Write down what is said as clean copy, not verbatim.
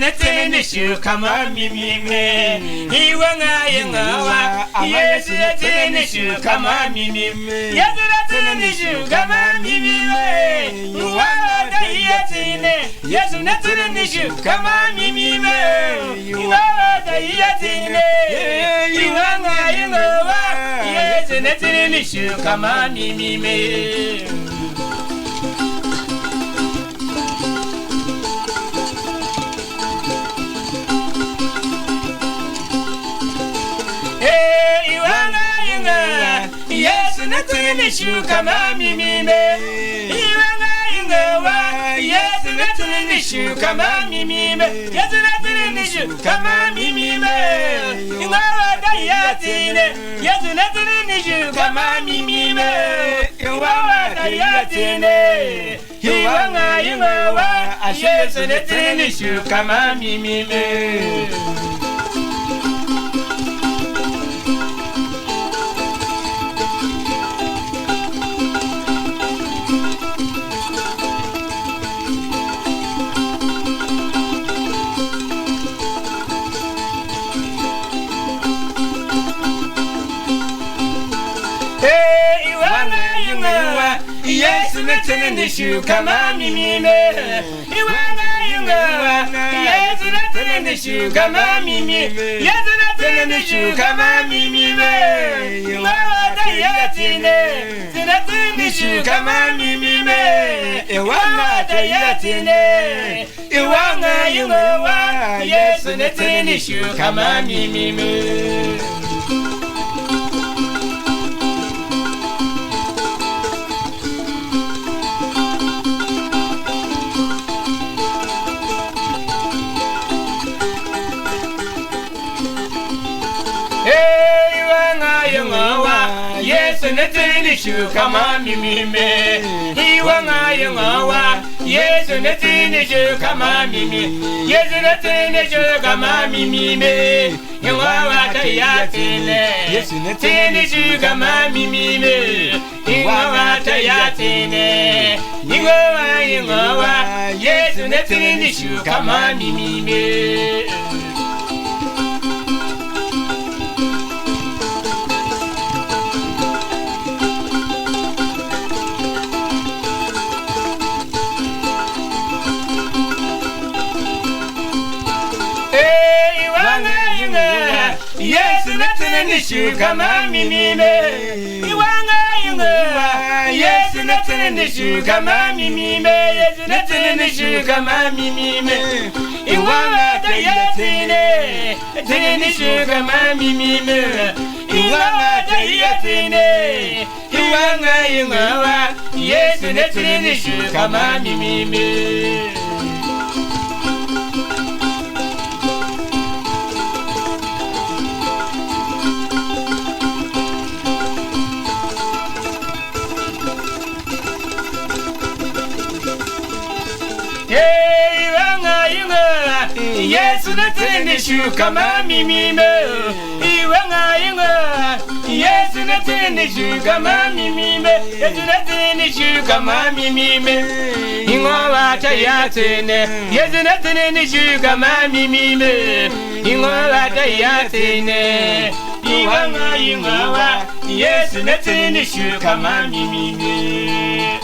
nothing issue, come on, me. He won't yes, nothing issue, come on, me. Yes, nothing issue, come on, me. You are the yet, yes, nothing issue, come on, me. You are the yet, you are yes, nothing issue, come on, me. Yes, nothing issue, come on, me. Yes, nothing issue, come on, me. Yes, nothing issue, come on, me. You are the yatine. Yes, nothing issue, come on, me. You are the yatine. You are yes, nothing issue, come on, me. Yes, nothing issue, come on, me. Yes, nothing issue, come on, me. Yes, nothing issue, come on, me. You are the yatine, nothing issue, come on, me. You are the yatine, you are yes, nothing issue, come on, me. Yes, nothing issue, come on, me. He won't yes, nothing issue, come on, me. Yes, nothing issue, come on, me. You are the yatine. Yes, nothing issue, come on, me. You are the yatine. You are yes, nothing issue, come on, me. Yes, nothing issue, come on, me. You are yes, nothing issue, come on, me. Yes, nothing issue, come on, me. You are the yatine, nothing issue, come on, me. You are the yatine, you are yes, nothing issue, come on, me. Yes, nothing issue, come on, me. Yes, nothing issue, come on, me. Yes, nothing issue, come on, me. You are the yatine. Yes, nothing issue, come on, me. You are the yatine. You are yes, nothing issue, come on, me.